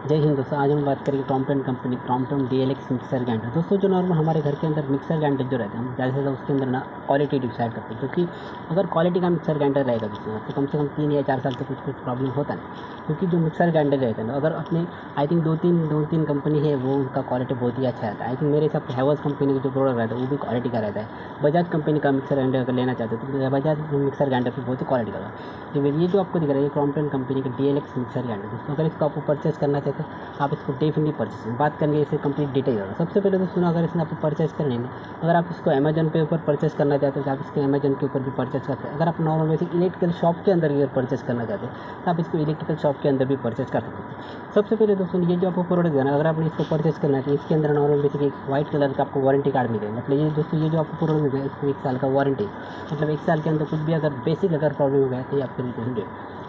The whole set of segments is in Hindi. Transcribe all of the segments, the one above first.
जय हिंद दोस्तों। आज हम बात करेंगे Crompton company Crompton DLX mixer grinder. दोस्तों जो नॉर्मल हमारे घर के अंदर मिक्सर ग्राइंडर जो रहता है हम ज़्यादा से ज़्यादा उसके अंदर ना क्वालिटी डिसाइड करते हैं, क्योंकि अगर क्वालिटी का मिक्सर ग्राइंडर रहेगा दोस्तों तो कम से कम 3 या 4 साल तक कुछ प्रॉब्लम होता नहीं। क्योंकि जो मिक्सर ग्राइंडर रहता है ना, अगर अपने आई थिंक दो तीन कंपनी है वो उनका क्वालिटी बहुत ही अच्छा रहता है। आई थिंक मेरे हिसाब से हैवेल्स कंपनी का जो प्रोडक्ट रहता है वो भी क्वालिटी का रहता है। बजाज कंपनी का मिक्सर ग्राइंडर अगर लेना चाहते हो तो बजाज मिक्सर ग्राइंडर भी बहुत ही क्वालिटी का है। ये जो आपको दिख रहा है ये क्रॉम्पटन कंपनी का डीएलएक्स मिक्सर ग्राइंडर। दोस्तों अगर इसको आपको परचेस करना चाहते हो आप इसको डेफिनेटली परचेस बात करेंगे इसे कंप्लीट डिटेल होगा। सबसे पहले तो सुनो, अगर इसमें आपको परचेस करने में अगर आप इसको अमेजन पे ऊपर परचेस करना चाहते हो तो आप इसको अमेजन के ऊपर भी परचेस करते हैं। अगर आप नॉर्मल बेसिक इलेक्ट्रिकल शॉप के अंदर अगर परचेस करना चाहते हो तो आप इसको इलेक्ट्रिकल शॉप के अंदर भी परचेस कर सकते हैं। सबसे पहले दोस्तों ये जो आपको प्रोडक्ट है ना, अगर आपने इसको परचेस करना है तो इसके अंदर नॉर्मल बेसिक एक वाइट कलर का आपको वारंटी कार्ड मिलेगा। मतलब ये दोस्तों ये जो आपको प्रोडक्ट है इसको 1 साल का वारंटी, मतलब 1 साल के अंदर कुछ भी अगर बेसिक अगर प्रॉब्लम हो गया तो ये आपके लिए होंगे।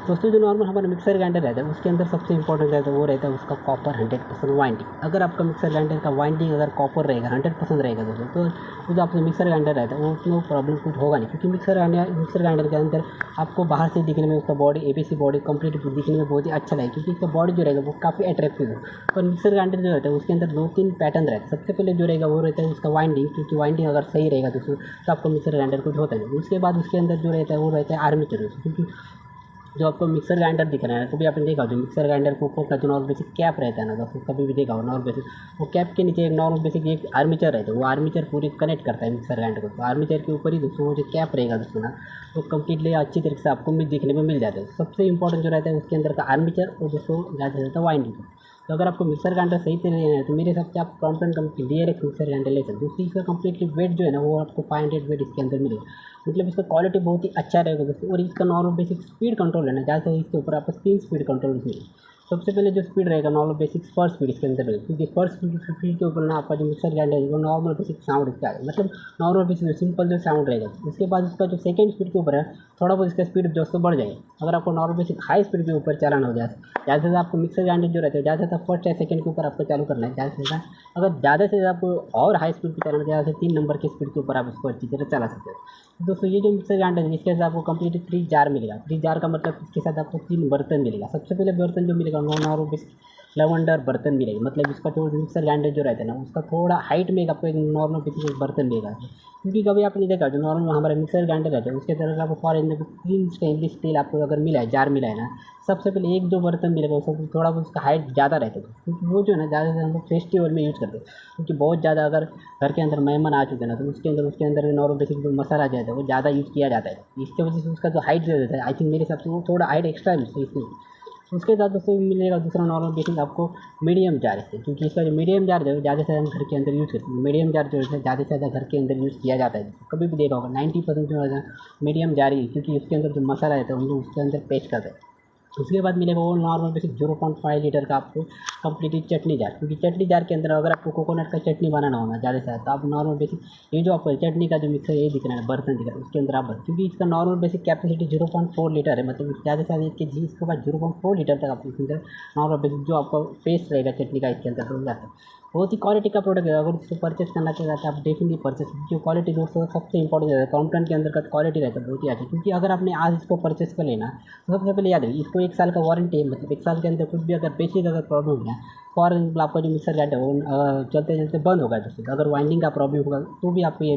दोस्तों जो नॉर्मल हमारा मिक्सर ग्राइंडर रहता है उसके अंदर सबसे इंपॉर्टेंट रहता है वो रहता है उसका कॉपर 100% वाइंडिंग। अगर आपका मिक्सर ग्राइंडर का वाइंडिंग अगर कॉपर रहेगा 100% रहेगा दोस्तों तो वो जो आपका मिक्सर ग्राइंडर रहता है वो उसमें प्रॉब्लम कुछ होगा नहीं। क्योंकि मिक्सर ग्राइंडर के अंदर आपको बाहर से दिखने में उसका बॉडी एबीसी बॉडी कंप्लीट दिखने में बहुत ही अच्छा लगेगा, क्योंकि इसका बॉडी जो रहेगा वो काफ़ी अट्रैक्टिव है। पर मिक्सर ग्राइंडर जो रहता है उसके अंदर 2-3 पैटर्न रहता है। सबसे पहले जो रहेगा वो रहता है उसका वाइंडिंग, क्योंकि वाइंडिंग अगर सही रहेगा दोस्तों तो आपका मिक्सर ग्राइंडर कुछ होता नहीं। उसके बाद उसके अंदर जो रहता है वो रहता है आर्मेचर, क्योंकि जो आपको मिक्सर ग्राइंडर दिख रहा है कभी आपने देखा हो मिक्सर ग्राइंडर को ऊपर का जो नॉर्मल बेसिक कैप रहता है ना दोस्तों, कभी भी देखा हो नॉर्मल बेसिक वो कैप के नीचे एक नॉर्मल बेसिक एक आर्मेचर रहता है। वो आर्मेचर पूरी कनेक्ट करता है मिक्सर ग्राइंडर को। तो आर्मेचर के ऊपर ही दोस्तों वो जो कैप रहेगा दोस्तों ना वो कम्प्लीटली अच्छी तरीके से आपको दिखने में मिल जाता है। सबसे इंपॉर्टेंट जो रहता है उसके अंदर का आर्मेचर और दोस्तों ज़्यादा रहता है वाइंडिंग। तो अगर आपको मिक्सर ग्राइंडर सही से लेना है तो मेरे हिसाब से आप Crompton company DLX mixer grinder ले सकते हो। दूसरी इसका कम्प्लीटली वेट जो है ना वो आपको 500 वेट इसके अंदर मिलेगा। मतलब इसका क्वालिटी बहुत ही अच्छा रहेगा दोस्तों। और इसका नॉर्मल बेसिक स्पीड कंट्रोल है ना, ज़्यादा से इसके ऊपर आपको 3 स्पीड कंट्रोल मिलेगा। सबसे पहले जो स्पीड रहेगा नॉर्मल बेसिक फर्स्ट स्पीड इसके अंदर रहेगा, क्योंकि फर्स्ट स्पीड के ऊपर ना आपका जो मिक्सर ग्राइंडर है वो नॉर्मल बेसिक साउंड इसका है, मतलब नॉर्मल बेसिक सिंपल जो साउंड रहेगा। उसके बाद उसका जो सेकंड स्पीड के ऊपर है थोड़ा बहुत इसका स्पीड दोस्तों बढ़ जाएगा। अगर आपको नॉर्मल बेसिक हाई स्पीड के ऊपर चलाना हो जाए ज़्यादा से ज़्यादा आपको मिक्सर ग्राइंडर जो रहता है ज़्यादा से ज़्यादा फर्स्ट या सेकंड के ऊपर आपको चालू करना है। ज़्यादा से ज़्यादा अगर ज़्यादा से ज़्यादा आपको और हाई स्पीड पर चलाना है ज़्यादा से 3 नंबर की स्पीड के ऊपर आप इसको अच्छी तरह चला सकते हो। दोस्तों ये जो मिक्सर ग्राइंडर है इसके साथ आपको कंप्लीट 3 जार मिलेगा। 3 जार का मतलब इसके साथ आपको 3 बर्तन मिलेगा। सबसे पहले बर्तन जो मिलेगा नॉर्मल बेसिक लवंडर बर्तन मिलेगा। मतलब इसका जो मिक्सर ग्राइंडर जो रहता है ना उसका थोड़ा हाइट में आपको एक नॉर्मल बेसिक एक बर्तन मिलेगा। क्योंकि कभी आपने देखा जो नॉर्मल हमारा मिक्सर ग्राइंडर रहता है उसके तरह आपको फॉर एग्जाम्पल 3 स्टेनलेस स्टील आपको अगर मिला है जार मिला है ना, सबसे पहले 1-2 बर्तन मिलेगा उसका थोड़ा बहुत उसका हाइट ज़्यादा रहता है। क्योंकि वो जो है ना ज़्यादा से हम लोग फेस्टिवल में यूज़ करते हैं, क्योंकि बहुत ज़्यादा अगर घर के अंदर मेहमान आ चुके हैं ना तो उसके अंदर नॉर्मल बेसिक जो मसाला जो है वो ज़्यादा यूज़ किया जाता है। इसकी वजह से उसका जो हाइट जो रहता है आई थिंक मेरे हिसाब से वो थोड़ा हाइट एक्स्ट्रा है इसमें। उसके साथ दोस्तों मिलेगा दूसरा नॉर्मल बेसिक आपको मीडियम जार से, क्योंकि इसका जो मीडियम जार है ज़्यादा से हम घर के अंदर यूज़ करते हैं। मीडियम जार जो है ज़्यादा से ज़्यादा घर के अंदर यूज़ किया जाता है। कभी भी देखा होगा 90% जो है मीडियम जार ही, क्योंकि उसके अंदर जो मसाला रहता है हम लोग उसके अंदर पेस्ट करते हैं। उसके बाद मिलेगा वो नॉर्मल बेसिक 0.5 लीटर का आपको कम्प्लीटली चटनी जार, क्योंकि चटनी जार के अंदर अगर आपको कोकोनट का चटनी बनाना होगा ज़्यादा से ज़्यादा तो आप नॉर्मल बेसिक ये जो आपको चटनी का जो मिक्सर ये दिख रहा है बर्तन दिख रहा है उसके अंदर आप क्योंकि इसका नॉर्मल बेसिक कैपेसिटी 0.4 लीटर है। मतलब ज़्यादा से ज़्यादा इसके जी इसके बाद 0.4 लीटर तक आप इसके अंदर नॉर्मल बेसिक जो आपका पेस्ट रहेगा चटनी का इसके अंदर हो जाता है। बहुत ही क्वालिटी का प्रोडक्ट है। अगर इसको परचेस करना चाहते हैं आप डेफिनेटली परचेस, जो क्वालिटी दोस्तों सबसे इंपॉर्टेंट है क्रॉम्पटन के अंदर का क्वालिटी रहता है बहुत ही अच्छा। क्योंकि अगर आपने आज इसको परचेस कर लेना तो सबसे पहले याद रखिए इसको 1 साल का वारंटी है। मतलब 1 साल के अंदर कुछ भी अगर बेसिक अगर प्रॉब्लम हो गया फॉर एग्जाम्पल आपका जो मिक्सर ग्राइंडर वो चलते चलते बंद होगा दोस्तों, अगर वाइंडिंग का प्रॉब्लम होगा तो भी आपको ये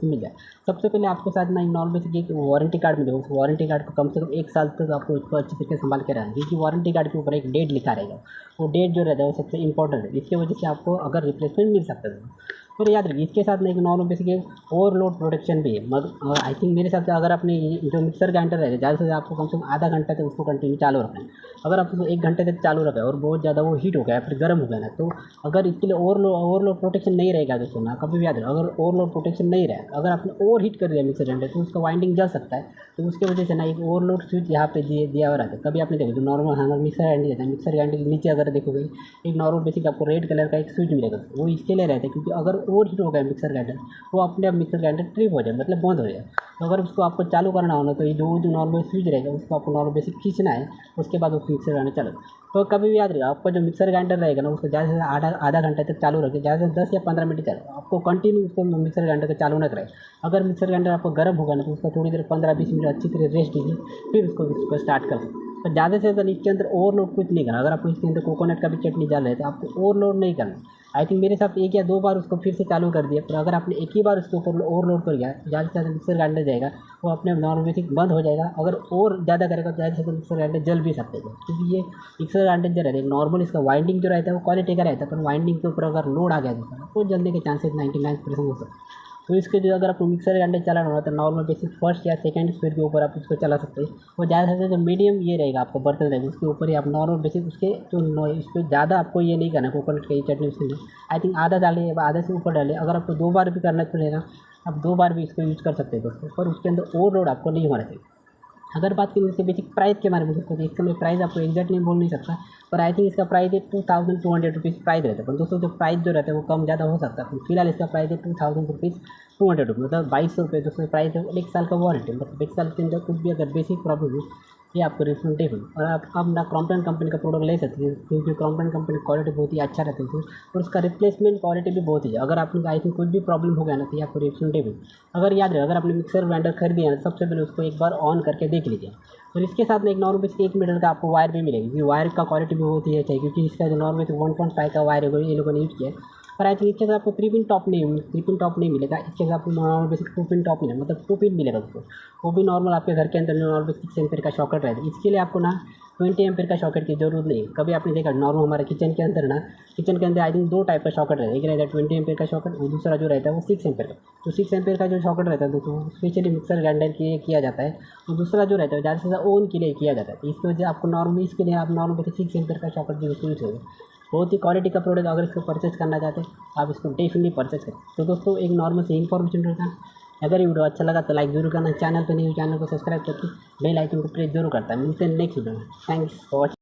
मिल जाए। सबसे पहले आपको साथ में नॉर्मल बेसिक एक वारंटी कार्ड मिलेगा। उस वारंटी कार्ड को कम से कम 1 साल तक आपको इसको अच्छी तरीके से संभाल के रहना, क्योंकि वारंटी कार्ड के ऊपर एक डेट लिखा रहेगा। वो डेट जो रहता है वो सबसे इंपॉर्टेंट है। इसकी वजह से आपको अगर रिप्लेसमेंट मिल सकता है। और याद रखिए इसके साथ में एक नॉर्मल बेसिक एक ओवरलोड प्रोटेक्शन भी है। मगर आई थिंक मेरे हिसाब से अगर आपने जो मिक्सर ग्राइंडर रहता है ज़्यादा से ज़्यादा आपको कम से कम आधा घंटा तक उसको कंटिन्यू चालू रखना है। अगर आप उसको 1 घंटे तक चालू रखें और बहुत ज़्यादा वो हीट हो गया फिर गर्म हो गया ना, तो अगर इसके लिए ओवरलोड प्रोटेक्शन नहीं रहेगा दोस्तों ना, कभी भी याद रखो अगर ओवरलोड प्रोटेक्शन नहीं रहेगा, अगर आपने ओवर हीट कर दिया मिक्सर ग्राइंडर तो उसका वाइंडिंग जल सकता है। तो उसकी वजह से ना एक ओवरलोड स्विच यहाँ पे दिया हुआ रहता है। कभी आपने देखा जो नॉर्मल हमारा मिक्सर ग्राइंडर रहता है मिक्सर ग्राइंडर के नीचे अगर देखोगे एक नॉर्मल बेसिक आपको रेड कलर का एक स्विच मिलेगा। वो इसके लिए रहता है क्योंकि अगर ओवर हीट हो गया मिक्सर ग्राइंडर वो अपने आप मिक्सर ग्राइंडर ट्रिप हो जाए, मतलब बंद हो जाए। तो अगर उसको आपको चालू करना होना तो ये जो नॉर्मल स्विच रहेगा उसको आपको नॉर्मल बेसिक खींचना है, उसके बाद वो मिक्सर ग्राइंडर चलो। तो कभी भी याद रखिएगा आपका जो मिक्सर ग्राइंडर रहेगा ना उसको ज़्यादा से ज़्यादा आधा घंटे तक चालू रखें, ज़्यादा से 10 या 15 मिनट चले। आपको कंटिन्यू उसको मिक्सर ग्राइंडर को चालू ना करें। अगर मिक्सर ग्राइंडर आपको गर्म होगा ना तो उसका थोड़ी देर 15-20 मिनट अच्छी तरह रेस्ट दीजिए, फिर उसको स्टार्ट कर सकते हैं। पर ज़्यादा से ज़्यादा इसके अंदर ओवरलोड कुछ नहीं करना। अगर आपको इसके अंदर कोकोनट का भी चटनी डाल रहे हैं तो आपको ओवरलोड नहीं करना। आई थिंक मेरे साथ 1 या 2 बार उसको फिर से चालू कर दिया, पर अगर आपने एक ही बार उसके ऊपर ओवरलोड कर गया, ज़्यादा से ज़्यादा मिक्सर ग्राइंडर जाएगा, वो अपने नॉर्मल बेसिक बंद हो जाएगा। अगर और ज़्यादा करेगा तो ज़्यादा से ज़्यादा मिक्सर ग्राइंडर जल भी सकते हैं, क्योंकि ये मिक्सर ग्राइंडर जो रहता है नॉर्मल, इसका वाइंडिंग जो रहता है वो क्वालिटी का रहता है, पर वाइंडिंग के ऊपर अगर लोड आ गया तो जलने के चांसेस 99% हो सकते हैं। तो इसके जो अगर आपको मिक्सर ग्राइंडर चलाना हो तो नॉर्मल बेसिक फर्स्ट या सेकंड स्पीड के ऊपर आप इसको चला सकते हैं। वो ज़्यादा से ज़्यादा मीडियम ये रहेगा, आपका बर्तन रहेगा उसके ऊपर ही आप नॉर्मल बेसिक उसके तो इस पर ज़्यादा आपको ये नहीं करना कोकोनट की चटनी उसके लिए। आई थिंक आधा डालिए, आधा से ऊपर डालिए। अगर आपको 2 बार भी करना पड़ेगा आप 2 बार भी इसको यूज़ कर सकते हैं दोस्तों, पर उसके अंदर ओवरलोड आपको नहीं होना चाहिए। अगर बात करें इसके बेसिक प्राइस के बारे में दोस्तों, तो इसका मैं प्राइस आपको एग्जैक्ट नहीं बोल नहीं सकता, पर आई थिंक इसका प्राइस है 2200 रुपीज़ प्राइस रहता है। पर दोस्तों जो प्राइस जो रहता है वो कम ज़्यादा हो सकता है, तो फिलहाल इसका प्राइस है 2000 रुपीज़ 200 रुपीज़, मतलब 2200 रुपये दोस्तों प्राइस है। 1 साल का वारंटी, मतलब 1 साल के अंदर कुछ भी अगर बेसिक प्रॉब्लम हो ये आपको रिफंडेबल। और आप अपना क्रॉम्पटन कंपनी का प्रोडक्ट ले सकते हैं, क्योंकि क्रॉम्पटन कंपनी की क्वालिटी बहुत ही अच्छा रहता है और उसका रिप्लेसमेंट क्वालिटी भी बहुत ही है। अगर आपने आई थिंक कुछ भी प्रॉब्लम हो गया ना तो ये आपको रिफंडेबल। अगर याद रहे, अगर आपने मिक्सर ग्राइंडर खरीदी है ना, सबसे पहले उसको एक बार ऑन करके देख लीजिए। और इसके साथ में एक नॉर्मल 1 मीटर का आपको वायर भी मिलेगी, क्योंकि वायर का क्वालिटी भी बहुत ही अच्छा है, क्योंकि इसका जो नॉर्मल 1.5 का वायर है ये लोगों ने यूज़ किया है। पर आई थिंक इसके साथ आपको 3 पिन टॉप नहीं मिलेगा। इसके साथ आपको नॉर्मल बेसिक 2 पिन टॉप मिलेगा, मतलब 2 पिन मिलेगा उसको। वो भी नॉर्मल आपके घर के अंदर नॉर्मल 6 एम्पीयर का सॉकेट रहता है। इसके लिए आपको ना 20 एम्पीयर का सॉकेट की ज़रूरत नहीं है। कभी आपने देखा नॉर्मल हमारे किचन के अंदर आई थिंक 2 टाइप का सॉकेट रहता है। एक रहता है 20 एम्पीयर का सॉकेट और दूसरा जो रहता है वो 6 एम्पीयर का। तो 6 एम्पीयर का जो सॉकेट रहता है दोस्तों स्पेशली मिक्सर ग्राइंडर के लिए किया जाता है, और दूसरा जो रहता है ज़्यादा से ज़्यादा ओवन के लिए किया जाता है। तो इसकी वजह आपको नॉर्मल इसके लिए आप नॉर्मल 6 एम्पीयर का सॉकेट जो यूज़ होगा। बहुत ही क्वालिटी का प्रोडक्ट, अगर इसको परचेज करना चाहते हैं आप इसको डेफिनेटली परचेज करें। तो दोस्तों एक नॉर्मल से इन्फॉर्मेशन रहता है। अगर ये वीडियो अच्छा लगा तो लाइक जरूर करना, चैनल पे नहीं चैनल को सब्सक्राइब करके बेल आइकन को प्रेस जरूर करता है। मिलते हैं नेक्स्ट वीडियो में। Thanks for watching.